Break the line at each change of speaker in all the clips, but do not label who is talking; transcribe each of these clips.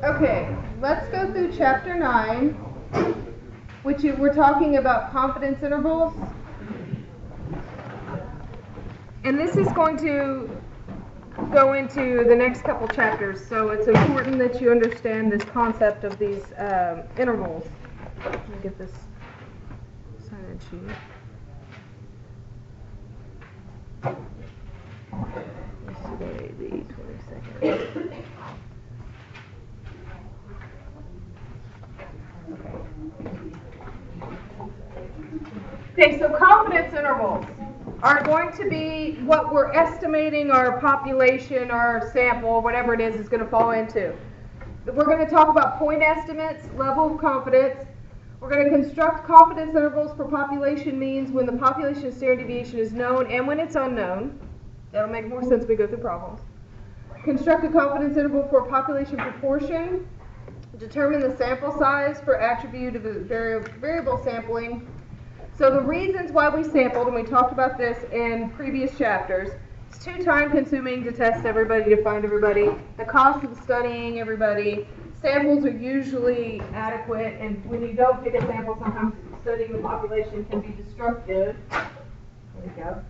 Okay, let's go through chapter 9, which we're talking about confidence intervals. And this is going to go into the next couple chapters, so it's important that you understand this concept of these intervals. Let me get this sign-in sheet. Yesterday, the 22nd. Okay, so confidence intervals are going to be what we're estimating our population, our sample, whatever it is going to fall into. We're going to talk about point estimates, level of confidence. We're going to construct confidence intervals for population means when the population standard deviation is known and when it's unknown. That'll make more sense when we go through problems. Construct a confidence interval for population proportion. Determine the sample size for attribute of variable sampling. So the reasons why we sampled, and we talked about this in previous chapters, it's too time consuming to test everybody, to find everybody. The cost of studying everybody. Samples are usually adequate, and when you don't pick a sample, sometimes studying the population can be destructive. There we go.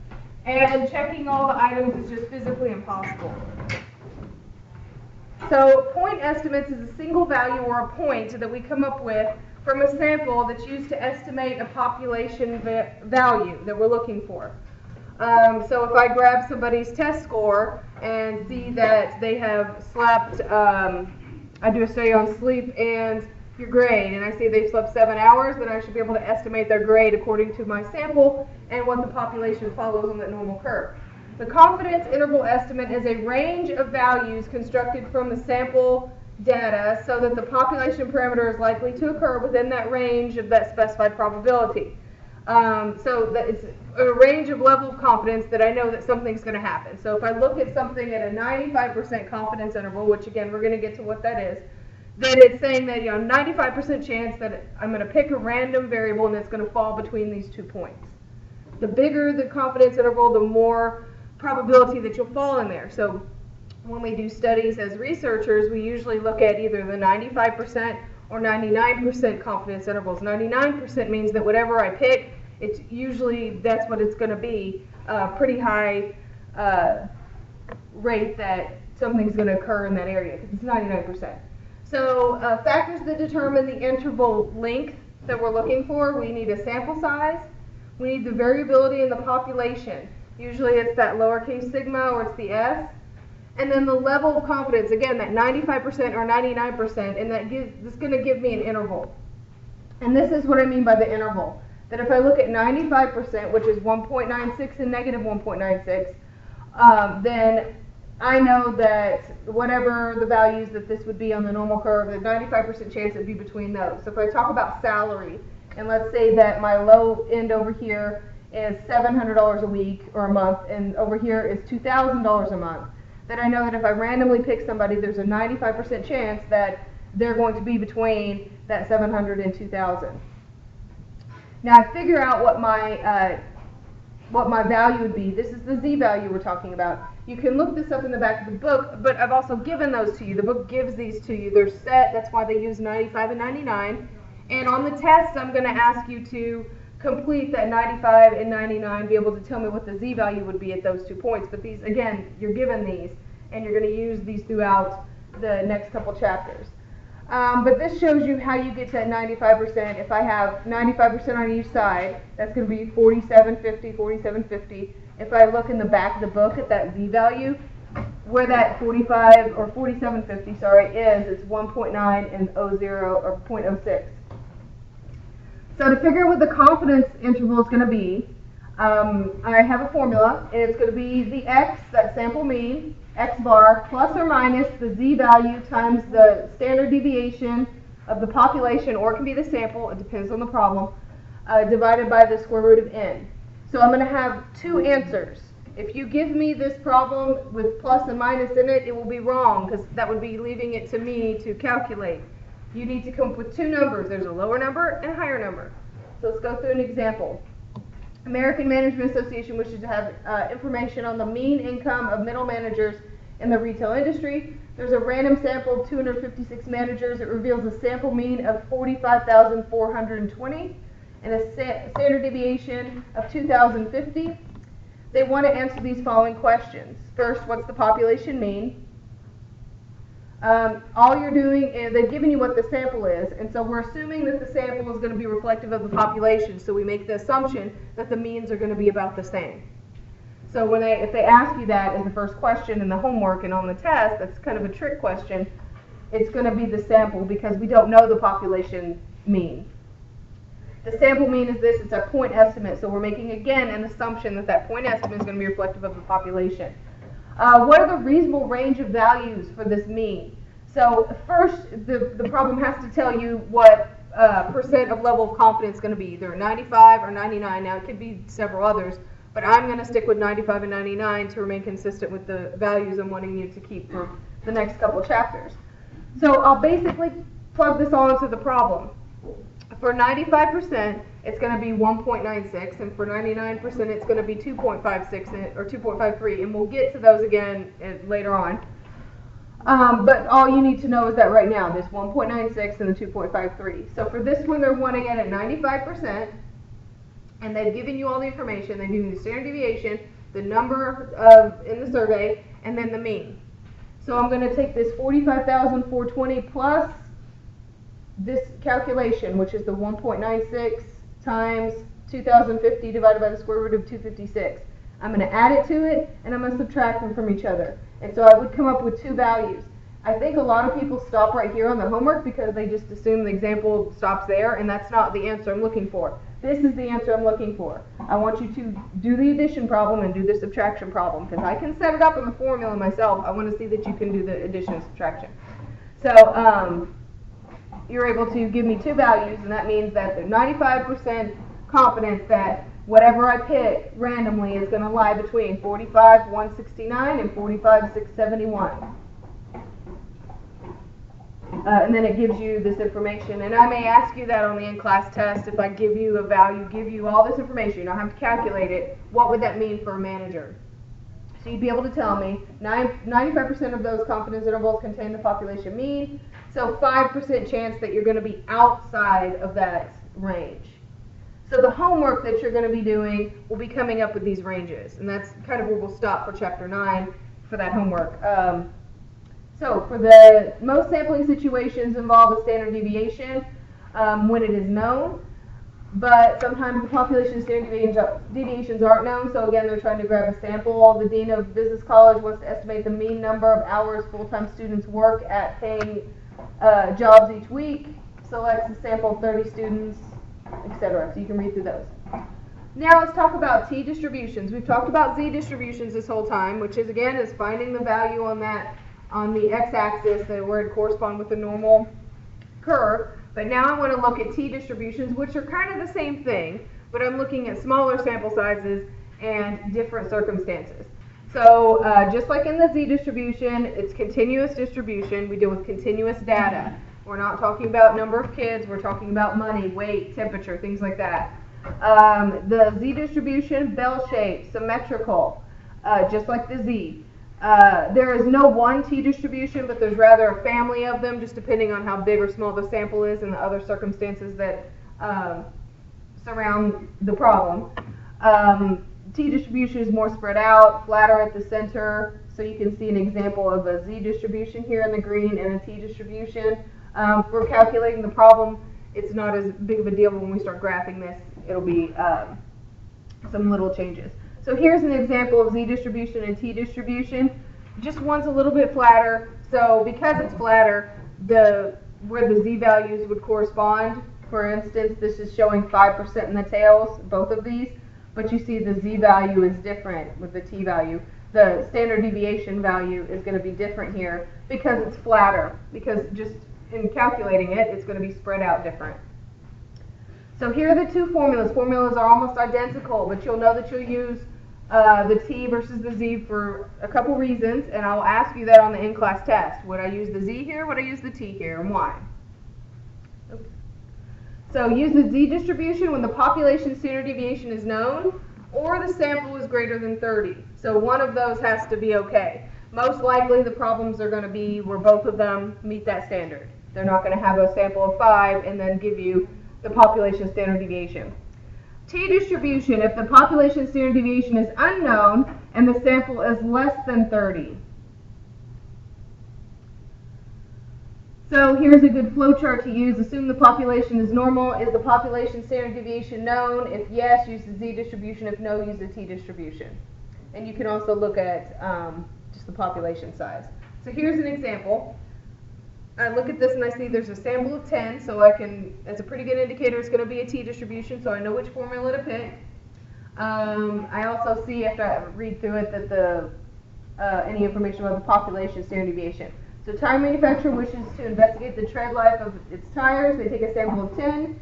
And checking all the items is just physically impossible. So point estimates is a single value or a point that we come up with from a sample that's used to estimate a population value that we're looking for. So if I grab somebody's test score and see that they have slept, I do a study on sleep and your grade, and I see they've slept 7 hours, then I should be able to estimate their grade according to my sample and what the population follows on that normal curve. The confidence interval estimate is a range of values constructed from the sample data so that the population parameter is likely to occur within that range of that specified probability. So that it's a range of level of confidence that I know that something's going to happen. So if I look at something at a 95% confidence interval, which again we're going to get to what that is, then it's saying that 95% chance that I'm going to pick a random variable and it's going to fall between these 2 points. The bigger the confidence interval, the more probability that you'll fall in there. So when we do studies as researchers, we usually look at either the 95% or 99% confidence intervals. 99% means that whatever I pick, it's usually that's what it's going to be, pretty high rate that something's going to occur in that area because it's 99%. So factors that determine the interval length that we're looking for, we need a sample size, we need the variability in the population. Usually it's that lowercase sigma or it's the S. And then the level of confidence, again, that 95% or 99%, and that's going to give me an interval. And this is what I mean by the interval. That if I look at 95%, which is 1.96 and negative 1.96, then I know that whatever the values that this would be on the normal curve, the 95% chance it would be between those. So if I talk about salary, and let's say that my low end over here is $700 a week or a month, and over here is $2,000 a month, then I know that if I randomly pick somebody, there's a 95% chance that they're going to be between that 700 and 2,000. Now I figure out what my value would be. This is the z-value we're talking about. You can look this up in the back of the book, but I've also given those to you. The book gives these to you. They're set. That's why they use 95 and 99. And on the test, I'm going to ask you to complete that 95 and 99, be able to tell me what the z-value would be at those 2 points. But these, again, you're given these, and you're going to use these throughout the next couple chapters. But this shows you how you get to that 95%. If I have 95% on each side, that's going to be 4750, 4750. If I look in the back of the book at that z-value, where that 45 or 4750, is, it's 1.9 and 0.0 or 0.06. So to figure out what the confidence interval is going to be, I have a formula, and it's going to be the x, that sample mean, x bar, plus or minus the z-value times the standard deviation of the population, or it can be the sample, it depends on the problem, divided by the square root of n. So I'm going to have 2 answers. If you give me this problem with plus and minus in it, it will be wrong, because that would be leaving it to me to calculate. You need to come up with 2 numbers. There's a lower number and a higher number. So let's go through an example. American Management Association wishes to have information on the mean income of middle managers in the retail industry. There's a random sample of 256 managers. It reveals a sample mean of 45,420 and a standard deviation of 2,050. They want to answer these following questions. First, what's the population mean? All you're doing is they've given you what the sample is, and so we're assuming that the sample is going to be reflective of the population, so we make the assumption that the means are going to be about the same. So if they ask you that as the first question in the homework and on the test, that's kind of a trick question, it's going to be the sample because we don't know the population mean. The sample mean is this, it's a point estimate, so we're making again an assumption that that point estimate is going to be reflective of the population. What are the reasonable range of values for this mean? So first, the problem has to tell you what percent of level of confidence is going to be, either 95 or 99. Now, it could be several others, but I'm going to stick with 95 and 99 to remain consistent with the values I'm wanting you to keep for the next couple of chapters. So I'll basically plug this all into the problem. For 95%, it's going to be 1.96, and for 99%, it's going to be 2.56 or 2.53, and we'll get to those again later on. But all you need to know is that right now, this 1.96 and the 2.53. So for this one, they're wanting it at 95%, and they've given you all the information. They've given you the standard deviation, the number in the survey, and then the mean. So I'm going to take this 45,420 plus this calculation, which is the 1.96 times 2,050 divided by the square root of 256. I'm going to add it to it, and I'm going to subtract them from each other. And so I would come up with two values. I think a lot of people stop right here on the homework because they just assume the example stops there, and that's not the answer I'm looking for. This is the answer I'm looking for. I want you to do the addition problem and do the subtraction problem, because I can set it up in the formula myself. I want to see that you can do the addition and subtraction. So you're able to give me two values, and that means that they're 95% confident that whatever I pick randomly is going to lie between 45,169 and 45,671. And then it gives you this information. And I may ask you that on the in-class test. If I give you a value, give you all this information, you don't have to calculate it, what would that mean for a manager? So you'd be able to tell me 95% of those confidence intervals contain the population mean, so 5% chance that you're going to be outside of that range. So the homework that you're going to be doing will be coming up with these ranges, and that's kind of where we'll stop for Chapter 9 for that homework. So for the most sampling situations involve a standard deviation when it is known, but sometimes the population standard deviations aren't known, so again they're trying to grab a sample. The Dean of Business College wants to estimate the mean number of hours full-time students work at paying jobs each week, selects a sample of 30 students, etc. So you can read through those. Now let's talk about t distributions. We've talked about z distributions this whole time, which is again is finding the value on the x-axis where it corresponds with the normal curve. But now I want to look at t distributions, which are kind of the same thing, but I'm looking at smaller sample sizes and different circumstances. So just like in the z distribution, it's continuous distribution. We deal with continuous data. We're not talking about number of kids. We're talking about money, weight, temperature, things like that. The z distribution, bell-shaped, symmetrical, just like the z. There is no one t distribution, but there's rather a family of them, just depending on how big or small the sample is and the other circumstances that surround the problem. T distribution is more spread out, flatter at the center, so you can see an example of a z distribution here in the green and a t distribution. For calculating the problem, it's not as big of a deal, but when we start graphing this, it'll be some little changes. So here's an example of z distribution and t distribution. Just one's a little bit flatter, so because it's flatter, where the z values would correspond, for instance, this is showing 5% in the tails, both of these, but you see the z value is different with the t value. The standard deviation value is going to be different here because it's flatter, because just in calculating it, it's going to be spread out different. So here are the two formulas. Formulas are almost identical, but you'll know that you'll use the t versus the z for a couple reasons, and I'll ask you that on the in-class test. Would I use the z here? Would I use the t here? And why? Oops. So use the z distribution when the population standard deviation is known, or the sample is greater than 30. So one of those has to be okay. most likely the problems are going to be where both of them meet that standard. They're not going to have a sample of 5 and then give you the population standard deviation. T-distribution, if the population standard deviation is unknown and the sample is less than 30. So here's a good flow chart to use. Assume the population is normal. Is the population standard deviation known? If yes, use the Z-distribution. If no, use the T-distribution. And you can also look at just the population size. So here's an example. I look at this and I see there's a sample of 10, so I can, it's a pretty good indicator it's going to be a T-distribution, so I know which formula to pick. I also see, after I read through it, that the any information about the population standard deviation. So tire manufacturer wishes to investigate the tread life of its tires. They take a sample of 10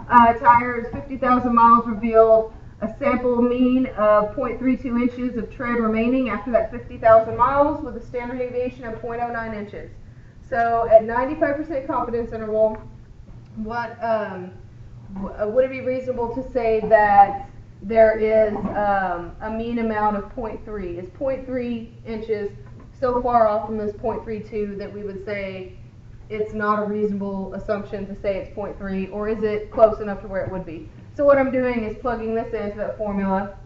tires, 50,000 miles revealed, a sample mean of 0.32 inches of tread remaining after that 50,000 miles with a standard deviation of 0.09 inches. So at 95% confidence interval, what would it be reasonable to say that there is a mean amount of 0.3? Is 0.3 inches so far off from this 0.32 that we would say it's not a reasonable assumption to say it's 0.3, or is it close enough to where it would be? So what I'm doing is plugging this into that formula.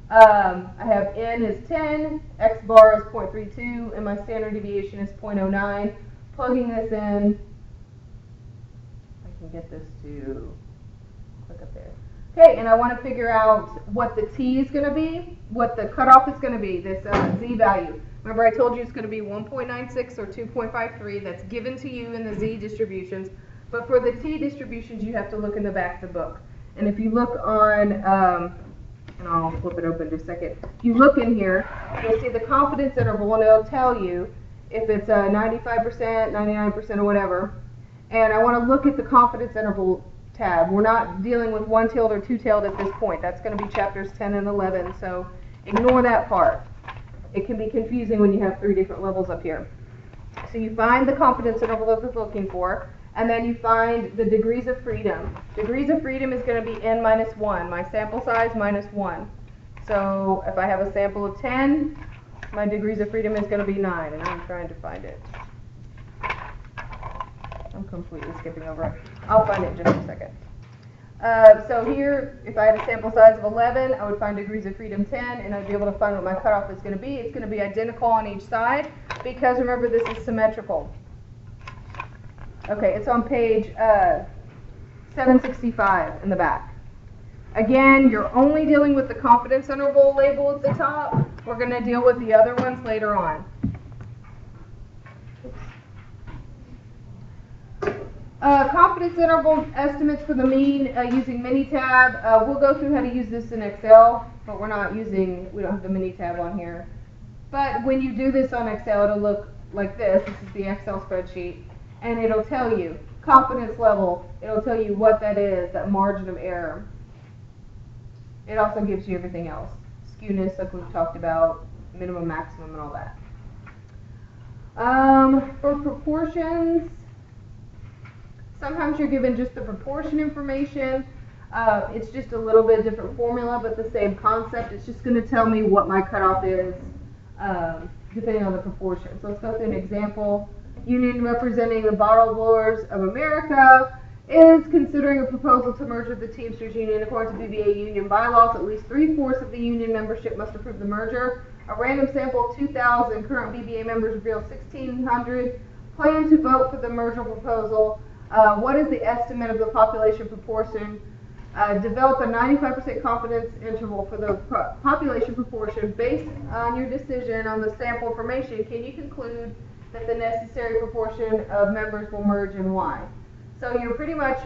I have n is 10, x bar is 0.32, and my standard deviation is 0.09. Plugging this in, I can get this to click up there. Okay, and I want to figure out what the t is going to be, what the cutoff is going to be, this z value. Remember I told you it's going to be 1.96 or 2.53. That's given to you in the z distributions. But for the t distributions, you have to look in the back of the book. And if you look on, and I'll flip it open in a second. If you look in here, you'll see the confidence interval, and it'll tell you if it's 95%, 99%, or whatever. And I want to look at the confidence interval tab. We're not dealing with one-tailed or two-tailed at this point. That's going to be chapters 10 and 11, so ignore that part. It can be confusing when you have 3 different levels up here. So you find the confidence interval that it's looking for, and then you find the degrees of freedom. Degrees of freedom is going to be n minus 1, my sample size minus 1. So if I have a sample of 10, my degrees of freedom is going to be 9, and I'm trying to find it. I'm completely skipping over it. I'll find it in just a second. So here, if I had a sample size of 11, I would find degrees of freedom 10, and I'd be able to find what my cutoff is going to be. It's going to be identical on each side, because remember, this is symmetrical. Okay, it's on page 765 in the back. Again, you're only dealing with the confidence interval label at the top. We're going to deal with the other ones later on. Confidence interval estimates for the mean using Minitab. We'll go through how to use this in Excel, but we don't have the Minitab on here. But when you do this on Excel, it'll look like this. This is the Excel spreadsheet, and it'll tell you confidence level. It'll tell you what that is, that margin of error. It also gives you everything else. Skewness, like we've talked about, minimum, maximum, and all that. For proportions, sometimes you're given just the proportion information. It's just a little bit different formula, but the same concept. It's just going to tell me what my cutoff is, depending on the proportion. So let's go through an example. Union representing the bottlers of America is considering a proposal to merge with the Teamsters Union. According to BBA union bylaws, at least 3/4 of the union membership must approve the merger. A random sample of 2,000 current BBA members reveals 1,600 plan to vote for the merger proposal. What is the estimate of the population proportion? Develop a 95% confidence interval for the population proportion. Based on your decision on the sample information, can you conclude that the necessary proportion of members will merge and why? So you're pretty much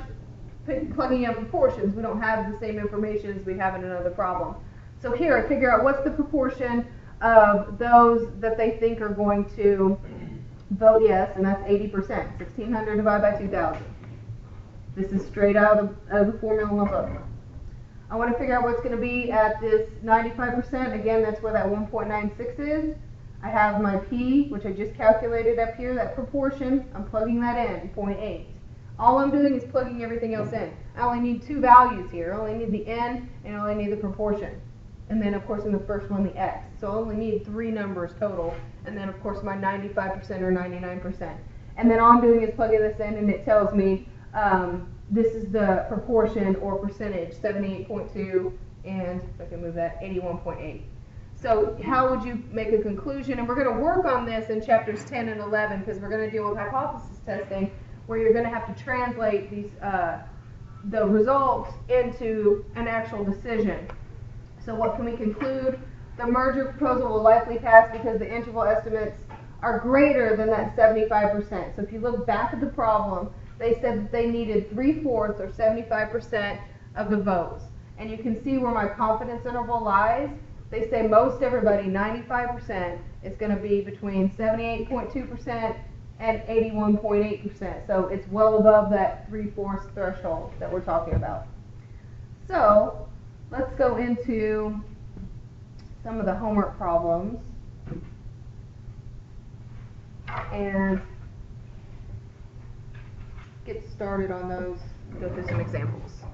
plugging in proportions. We don't have the same information as we have in another problem. So here, I figure out what's the proportion of those that they think are going to vote yes, and that's 80%. 1,600 divided by 2,000. This is straight out of the formula in the book. I want to figure out what's going to be at this 95%. Again, that's where that 1.96 is. I have my P, which I just calculated up here, that proportion. I'm plugging that in, 0.8. All I'm doing is plugging everything else in. I only need 2 values here. I only need the n, and I only need the proportion. and then of course in the first one the x. So I only need 3 numbers total, and then of course my 95% or 99%. And then all I'm doing is plugging this in, and it tells me this is the proportion or percentage, 78.2, and if I can move that, 81.8. So how would you make a conclusion? And we're going to work on this in chapters 10 and 11 because we're going to deal with hypothesis testing, where you're going to have to translate these the results into an actual decision. So what can we conclude? The merger proposal will likely pass because the interval estimates are greater than that 75%. So if you look back at the problem, they said that they needed 3/4 or 75% of the votes. And you can see where my confidence interval lies. They say most everybody, 95%, is going to be between 78.2% and 81.8%. So it's well above that 3/4 threshold that we're talking about. So let's go into some of the homework problems and get started on those, go through some examples.